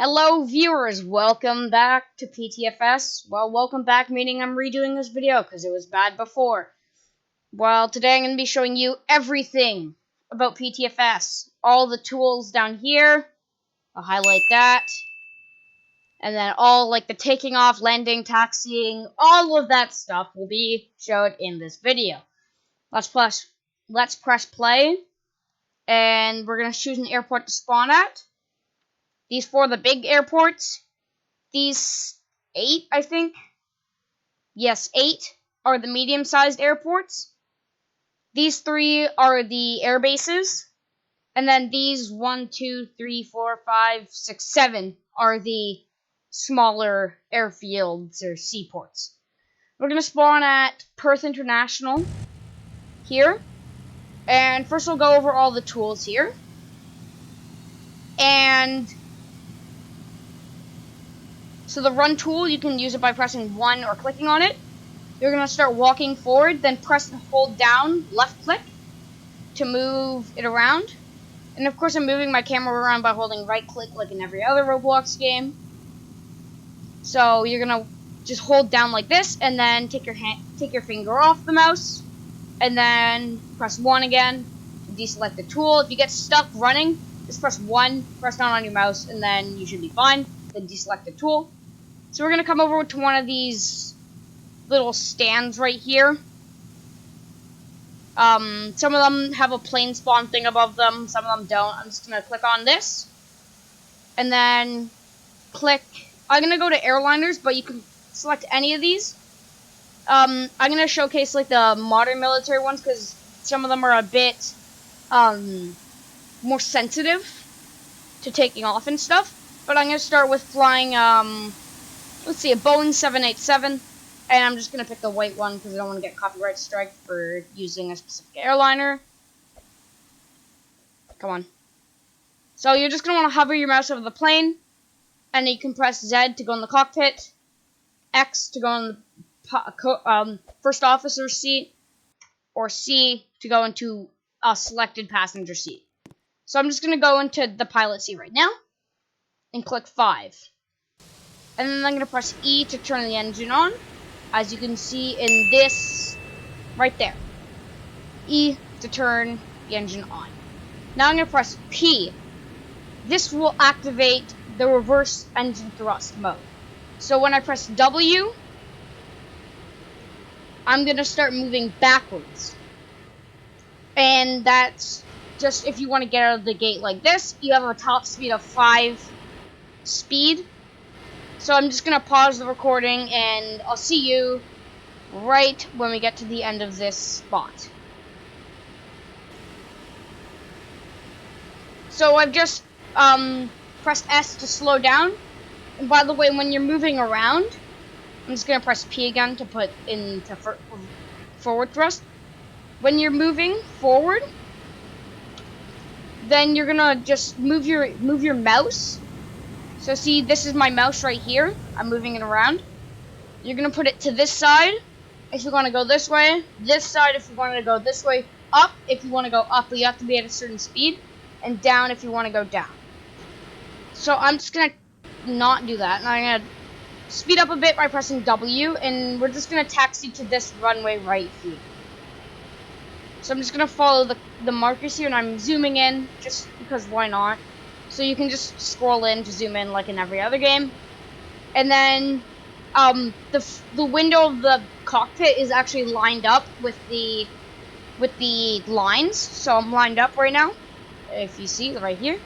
Hello viewers, welcome back to PTFS. Well, welcome back meaning I'm redoing this video because it was bad before. Well, today I'm going to be showing you everything about PTFS. All the tools down here. I'll highlight that. And then all like the taking off, landing, taxiing, all of that stuff will be showed in this video. Let's press play. And we're going to choose an airport to spawn at. These 4 are the big airports. These 8, I think. Yes, 8 are the medium-sized airports. These 3 are the air bases. And then these 1, 2, 3, 4, 5, 6, 7 are the smaller airfields or seaports. We're going to spawn at Perth International here. And first we'll go over all the tools here. And so the run tool, you can use it by pressing 1 or clicking on it. You're going to start walking forward, then press and hold down left click to move it around. And of course I'm moving my camera around by holding right click like in every other Roblox game. So you're going to just hold down like this and then take your finger off the mouse and then press 1 again to deselect the tool. If you get stuck running, just press 1, press down on your mouse, and then you should be fine. Then deselect the tool. So we're going to come over to one of these little stands right here. Some of them have a plane spawn thing above them, some of them don't. I'm just going to click on this. And then click, I'm going to go to airliners, but you can select any of these. I'm going to showcase like the modern military ones because some of them are a bit more sensitive to taking off and stuff. But I'm going to start with flying, let's see, a Boeing 787. And I'm just going to pick the white one because I don't want to get copyright strike for using a specific airliner. Come on. So you're just going to want to hover your mouse over the plane. And you can press Z to go in the cockpit. X to go in the first officer's seat. Or C to go into a selected passenger seat. So I'm just going to go into the pilot seat right now. And click 5. And then I'm going to press E to turn the engine on. As you can see in this right there. E to turn the engine on. Now I'm going to press P. This will activate the reverse engine thrust mode. So when I press W, I'm going to start moving backwards. And that's just if you want to get out of the gate like this. You have a top speed of 5 speed. So I'm just going to pause the recording, and I'll see you right when we get to the end of this spot. So I've just pressed S to slow down. And by the way, when you're moving around, I'm just going to press P again to put into forward thrust. When you're moving forward, then you're going to just move your mouse. So see, this is my mouse right here. I'm moving it around. You're going to put it to this side if you want to go this way. This side if you want to go this way. Up if you want to go up, but you have to be at a certain speed. And down if you want to go down. So I'm just going to not do that. And I'm going to speed up a bit by pressing W. And we're just going to taxi to this runway right here. So I'm just going to follow the markers here. And I'm zooming in just because why not. So you can just scroll in to zoom in like in every other game. And then the window of the cockpit is actually lined up with the lines. So I'm lined up right now, if you see right here.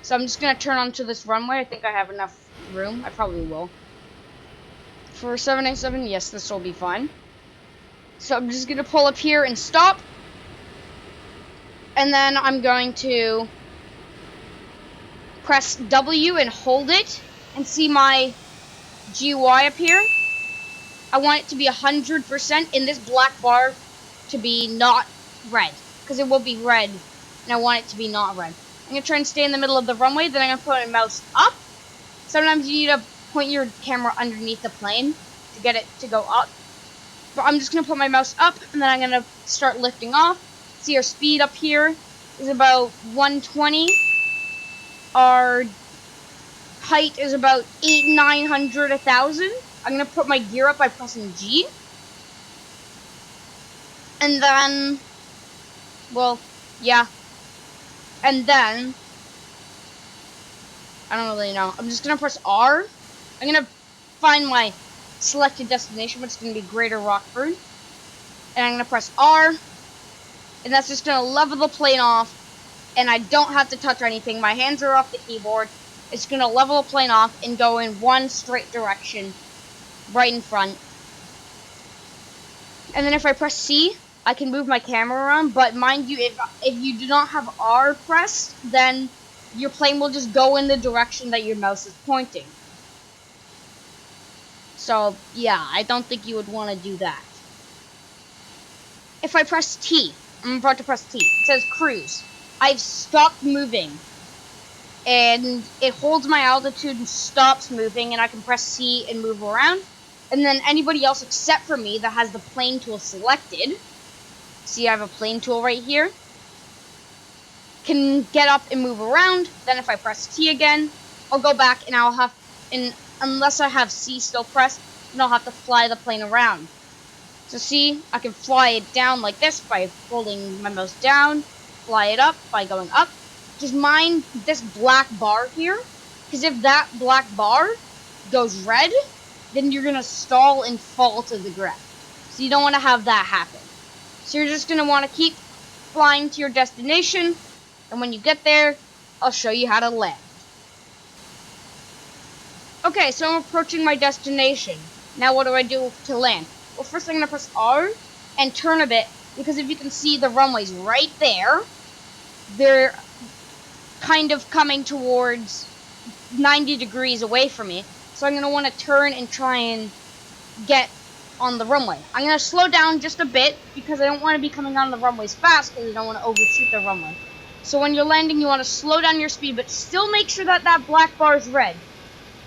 So I'm just going to turn onto this runway. I think I have enough room. I probably will. For 787, yes, this will be fine. So I'm just going to pull up here and stop. And then I'm going to press W and hold it and see my GUI up here. I want it to be 100% in this black bar to be not red, because it will be red and I want it to be not red. I'm going to try and stay in the middle of the runway, then I'm going to put my mouse up. Sometimes you need to point your camera underneath the plane to get it to go up. But I'm just going to put my mouse up and then I'm going to start lifting off. See our speed up here is about 120. Our height is about 800, 900, 1,000. I'm gonna put my gear up by pressing G. And then, well, yeah. And then, I don't really know. I'm just gonna press R. I'm gonna find my selected destination, which is gonna be Greater Rockford. And I'm gonna press R. And that's just gonna level the plane off. And I don't have to touch anything. My hands are off the keyboard. It's gonna level the plane off and go in one straight direction, right in front. And then if I press C, I can move my camera around. But mind you, if you do not have R pressed, then your plane will just go in the direction that your mouse is pointing. So yeah, I don't think you would want to do that. If I press T, I'm about to press T. It says cruise. I've stopped moving. And it holds my altitude and stops moving, and I can press C and move around. And then anybody else except for me that has the plane tool selected, see I have a plane tool right here, can get up and move around. Then if I press T again, I'll go back and I'll have, and unless I have C still pressed, then I'll have to fly the plane around. So see, I can fly it down like this by holding my mouse down, fly it up by going up. Just mind this black bar here, because if that black bar goes red, then you're going to stall and fall to the ground. So you don't want to have that happen. So you're just going to want to keep flying to your destination, and when you get there, I'll show you how to land. Okay, so I'm approaching my destination. Now what do I do to land? Well, first I'm going to press R and turn a bit, because if you can see the runway's right there, they're kind of coming towards 90 degrees away from me. So I'm going to want to turn and try and get on the runway. I'm going to slow down just a bit because I don't want to be coming on the runways fast because I don't want to overshoot the runway. So when you're landing, you want to slow down your speed, but still make sure that that black bar is red.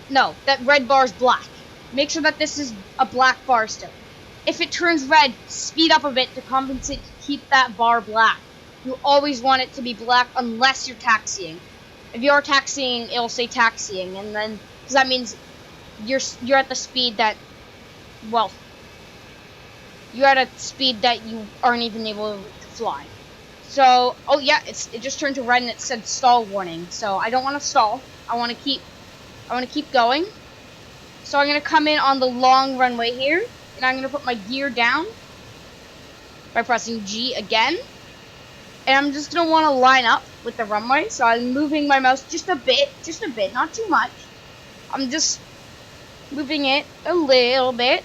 No, that red bar is black. Make sure that this is a black bar still. If it turns red, speed up a bit to compensate to keep that bar black. You always want it to be black unless you're taxiing. If you're taxiing, it'll say taxiing, and then because that means you're at the speed that, well, you're at a speed that you aren't even able to fly. So, oh yeah, it just turned to red and it said stall warning. So I don't want to stall. I want to keep going. So I'm gonna come in on the long runway here, and I'm gonna put my gear down by pressing G again. And I'm just going to want to line up with the runway. So I'm moving my mouse just a bit, not too much. I'm just moving it a little bit.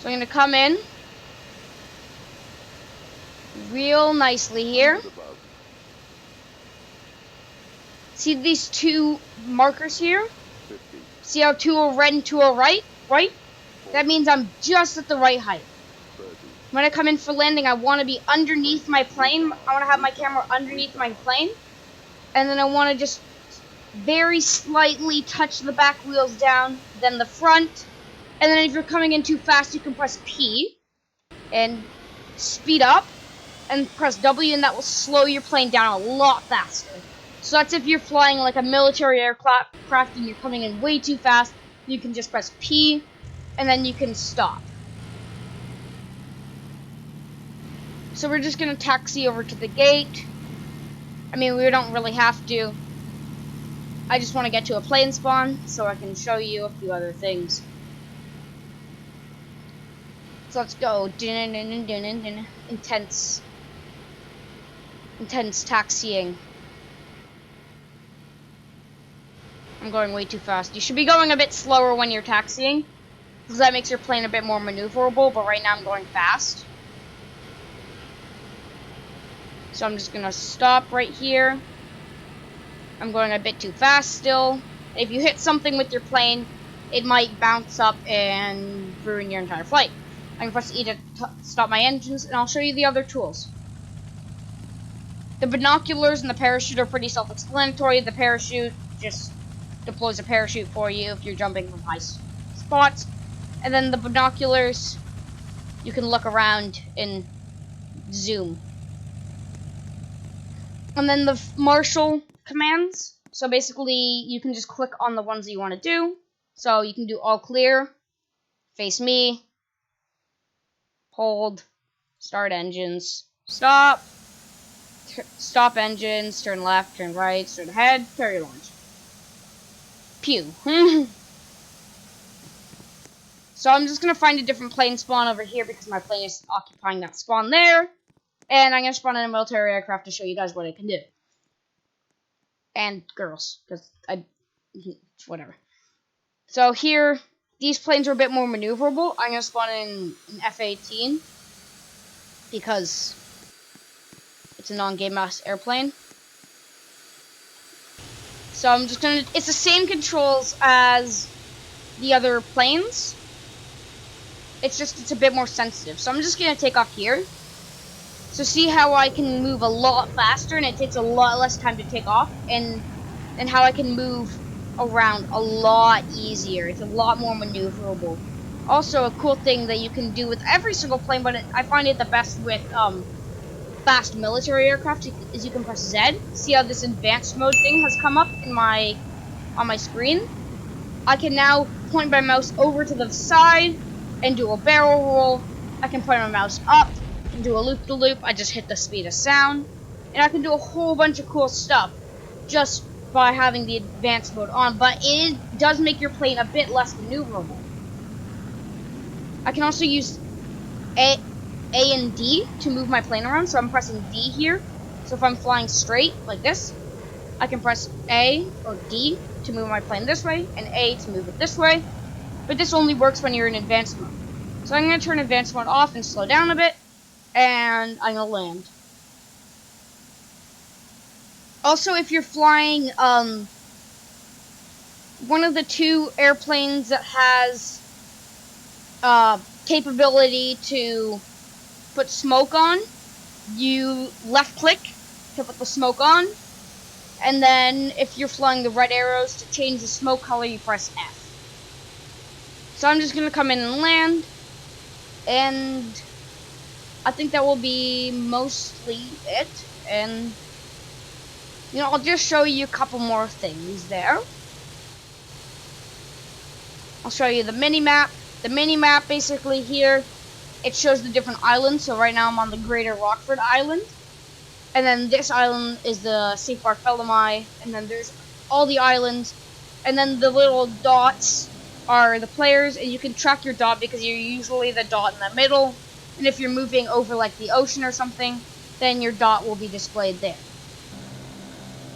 So I'm going to come in real nicely here. See these two markers here? See how two are red and two are right? That means I'm just at the right height. When I come in for landing, I want to be underneath my plane. I want to have my camera underneath my plane. And then I want to just very slightly touch the back wheels down, then the front. And then if you're coming in too fast, you can press P and speed up and press W, and that will slow your plane down a lot faster. So that's if you're flying like a military aircraft and you're coming in way too fast, you can just press P and then you can stop. So we're just going to taxi over to the gate. I mean, we don't really have to. I just want to get to a plane spawn so I can show you a few other things. So let's go. Intense taxiing. I'm going way too fast. You should be going a bit slower when you're taxiing, because that makes your plane a bit more maneuverable, but right now I'm going fast. So I'm just going to stop right here. I'm going a bit too fast still. If you hit something with your plane, it might bounce up and ruin your entire flight. I can press E to stop my engines, and I'll show you the other tools. The binoculars and the parachute are pretty self-explanatory. The parachute just deploys a parachute for you if you're jumping from high spots. And then the binoculars, you can look around and zoom. And then the marshal commands. So basically, you can just click on the ones that you want to do. So you can do all clear, face me, hold, start engines, stop, stop engines, turn left, turn right, turn ahead, carry launch. Pew. So I'm just going to find a different plane spawn over here because my plane is occupying that spawn there. And I'm going to spawn in a military aircraft to show you guys what it can do. And girls, because whatever. So here, these planes are a bit more maneuverable. I'm going to spawn in an F-18 because it's a non-game mass airplane. So I'm just going to, it's the same controls as the other planes. It's just, it's a bit more sensitive. So I'm just going to take off here. So see how I can move a lot faster and it takes a lot less time to take off, and how I can move around a lot easier. It's a lot more maneuverable. Also, a cool thing that you can do with every single plane, but I find it the best with fast military aircraft, is you can press Z. See how this advanced mode thing has come up in on my screen? I can now point my mouse over to the side and do a barrel roll. I can point my mouse up and do a loop-de-loop. I just hit the speed of sound. And I can do a whole bunch of cool stuff just by having the advanced mode on. But it does make your plane a bit less maneuverable. I can also use A and D to move my plane around. So I'm pressing D here. So if I'm flying straight like this, I can press A or D to move my plane this way, and A to move it this way. But this only works when you're in advanced mode. So I'm going to turn advanced mode off and slow down a bit, and I'm going to land. Also, if you're flying one of the two airplanes that has capability to put smoke on, you left click to put the smoke on, and then if you're flying the red arrows, to change the smoke color, you press F. So I'm just going to come in and land, and I think that will be mostly it. And, you know, I'll just show you a couple more things there. I'll show you the mini-map. The mini-map basically here, it shows the different islands. So right now I'm on the Greater Rockford Island. And then this island is the St. Bartholomew. And then there's all the islands. And then the little dots are the players. And you can track your dot because you're usually the dot in the middle. And if you're moving over like the ocean or something, then your dot will be displayed there.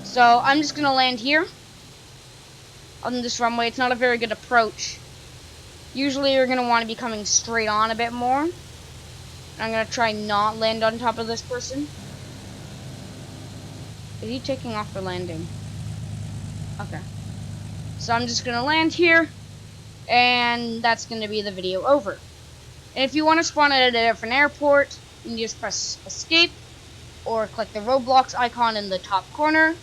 So I'm just going to land here on this runway. It's not a very good approach. Usually you're going to want to be coming straight on a bit more. I'm going to try not land on top of this person. Is he taking off or landing? Okay. So I'm just going to land here, and that's going to be the video over. And if you want to spawn at a different airport, you can just press escape, or click the Roblox icon in the top corner,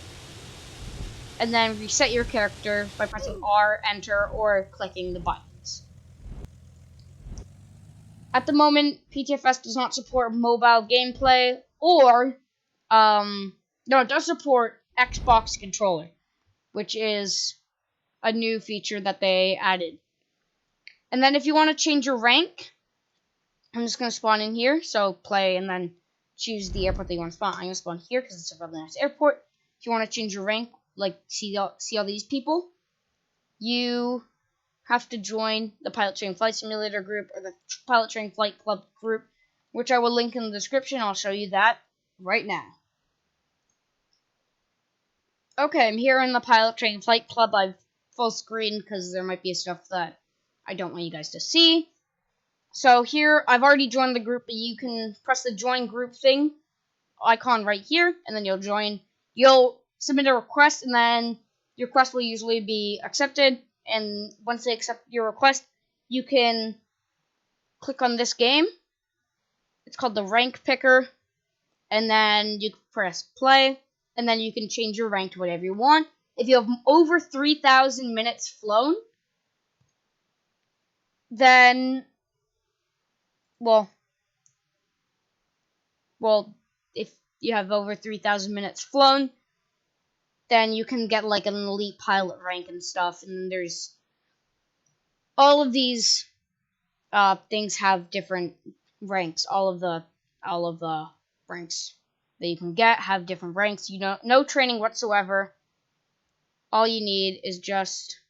and then reset your character by pressing R, enter, or clicking the buttons. At the moment, PTFS does not support mobile gameplay, or, no, it does support Xbox controller, which is a new feature that they added. And then if you want to change your rank, I'm just going to spawn in here, so play and then choose the airport that you want to spawn. I'm going to spawn here because it's a really nice airport. If you want to change your rank, like see all these people, you have to join the Pilot Training Flight Simulator group or the Pilot Training Flight Club group, which I will link in the description. I'll show you that right now. Okay, I'm here in the Pilot Training Flight Club. I've full screen because there might be stuff that I don't want you guys to see. So here, I've already joined the group, but you can press the join group thing icon right here, and then you'll join. You'll submit a request, and then your request will usually be accepted. And once they accept your request, you can click on this game. It's called the Rank Picker, and then you press play, and then you can change your rank to whatever you want. If you have over 3,000 minutes flown, then, well, if you have over 3,000 minutes flown, then you can get like an elite pilot rank and stuff. And there's all of these things have different ranks. All of the ranks that you can get have different ranks. You know, no training whatsoever. All you need is just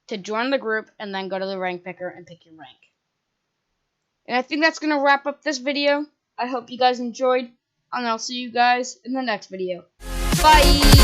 to join the group and then go to the rank picker and pick your rank. And I think that's going to wrap up this video. I hope you guys enjoyed, and I'll see you guys in the next video. Bye!